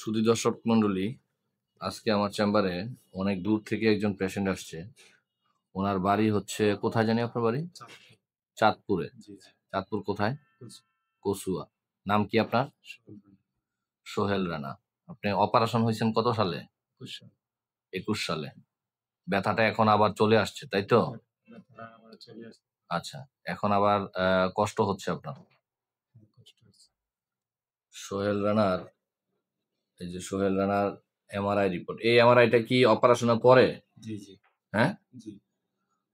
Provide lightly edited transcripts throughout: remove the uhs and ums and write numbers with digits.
সুধী দর্শক মন্ডলী, আজকে আমার চেম্বারে অনেক দূর থেকে একজন পেশেন্ট আসছে। ওনার বাড়ি হচ্ছে কোথায় জানি? আপনার বাড়ি চাঁদপুরে। চাঁদপুর কোথায়? কচুয়া। নাম কি আপনার? সোহেল রানা। আপনি অপারেশন হয়েছেন কত সালে? 21 সালে। ব্যথাটা এখন আবার চলে আসছে, তাই তো? আচ্ছা, এখন আবার কষ্ট হচ্ছে আপনার। সোহেল রানার, এই যে সোহেল রানার এমআরআই রিপোর্ট। এই এমআরআইটা কি অপারেশনের পরে? হ্যাঁ,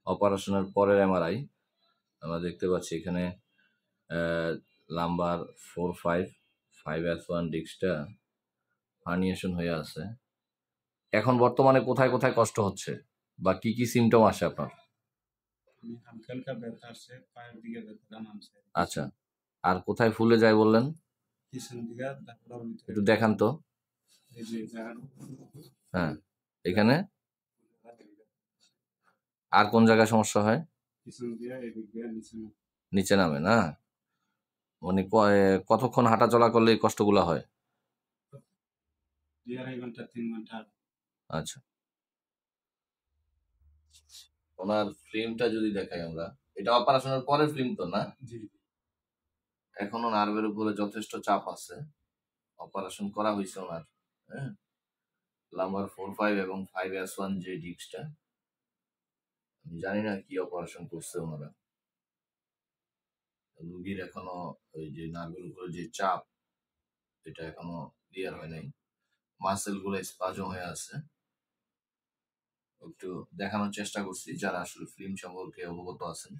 অপারেশনের পরের এমআরআই আমরা দেখতে পাচ্ছি এখানে। লাম্বার 4-5-5S1 ডিস্কটা হার্নিয়েশন হয়ে আছে। এখন বর্তমানে কোথায় কোথায় কষ্ট হচ্ছে বা কি কি সিমটম আসে আপনার? আচ্ছা, আর কোথায় ফুলে যায় বললেন? একটু দেখান তো। হ্যাঁ, এখানে। আর কোন জায়গায় সমস্যা হয়? নিচে নামে না? মানে কতক্ষণ হাঁটা চলা করলে এই কষ্টগুলো হয়? 2-2.5 ঘন্টা 3 ঘন্টা। আচ্ছা, ওনার ফিল্মটা যদি দেখাই আমরা, এটা অপারেশনের পরের ফিল্ম তো না? এখনো নার্ভের উপরে যথেষ্ট চাপ আছে। অপারেশন করা হয়েছে ওনার। হ্যাঁ, লাম্বার 4-5 এবং 5S1 যে ডিস্কটা, আমি জানি না কি অপারেশন করছে ওনারা। রুগীর এখনো ওই যে নার্ভের উপরে যে চাপ, এটা এখনো ক্লিয়ার হয় নাই। মাসেল গুলো স্পাজম হয়ে আছে। একটু দেখানোর চেষ্টা করছি, যারা আসলে ফিল্ম সম্পর্কে অবগত আছেন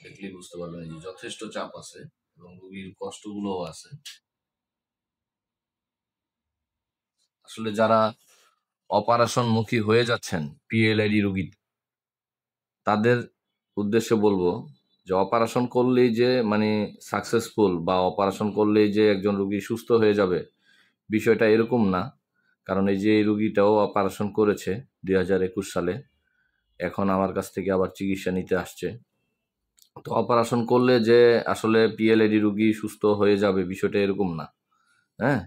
দেখলেই বুঝতে পারবেন যে যথেষ্ট চাপ আছে এবং রুগীর কষ্টগুলোও আছে। আসলে যারা অপারেশন মুখী হয়ে যাচ্ছেন পিএলআইডি রুগী, তাদের উদ্দেশ্যে বলবো যে অপারেশন করলেই যে মানে সাকসেসফুল বা অপারেশন করলেই যে একজন রুগী সুস্থ হয়ে যাবে, বিষয়টা এরকম না। কারণ এই যে এই রুগীটাও অপারেশন করেছে 2021 সালে, এখন আমার কাছ থেকে আবার চিকিৎসা নিতে আসছে। তো অপারেশন করলে যে আসলে পিএলআইডি রুগী সুস্থ হয়ে যাবে, বিষয়টা এরকম না। হ্যাঁ,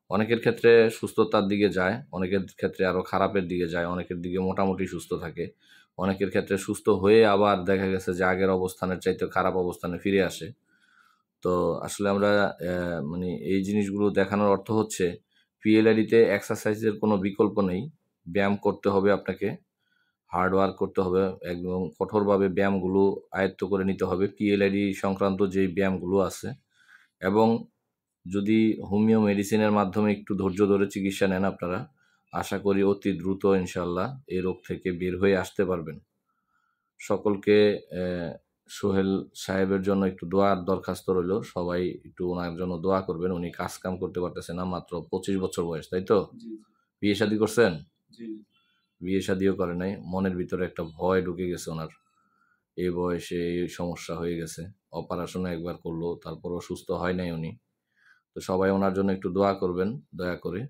অনেকের ক্ষেত্রে সুস্থতার দিকে যায়, অনেকের ক্ষেত্রে আরো খারাপের দিকে যায়, অনেকের দিকে মোটামুটি সুস্থ থাকে, অনেকের ক্ষেত্রে সুস্থ হয়ে আবার দেখা গেছে যে আগের অবস্থানের চাইতে খারাপ অবস্থানে ফিরে আসে। তো আসলে আমরা মানে এই জিনিসগুলো দেখানোর অর্থ হচ্ছে পিএলআইডিতে এক্সারসাইজের কোনো বিকল্প নেই। ব্যায়াম করতে হবে আপনাকে, হার্ড ওয়ার্ক করতে হবে, একদম কঠোরভাবে ব্যায়ামগুলো আয়ত্ত করে নিতে হবে, পিএলআইডি সংক্রান্ত যেই ব্যায়ামগুলো আছে। এবং যদি হোমিও মেডিসিনের মাধ্যমে একটু ধৈর্য ধরে চিকিৎসা নেন আপনারা, আশা করি অতি দ্রুত ইনশাল্লাহ এই রোগ থেকে বের হয়ে আসতে পারবেন। সকলকে সোহেল সাহেবের জন্য একটু দোয়ার দরখাস্ত রইল। সবাই একটু ওনার জন্য দোয়া করবেন। উনি কাজ কাম করতে পারতেছে না, মাত্র 25 বছর বয়স, তাই তো? বিয়ে শাদী করছেন? বিয়ে শাদীও করে নাই। মনের ভিতরে একটা ভয় ঢুকে গেছে ওনার, এই বয়সে এই সমস্যা হয়ে গেছে। অপারেশনও একবার করলো, তারপরও সুস্থ হয় নাই উনি। তো সবাই ওনার জন্য একটু দোয়া করবেন দয়া করে।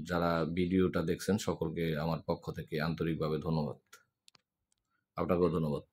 যারা ভিডিওটা দেখছেন সকলকে আমার পক্ষ থেকে আন্তরিকভাবে ধন্যবাদ। আপনাকেও ধন্যবাদ।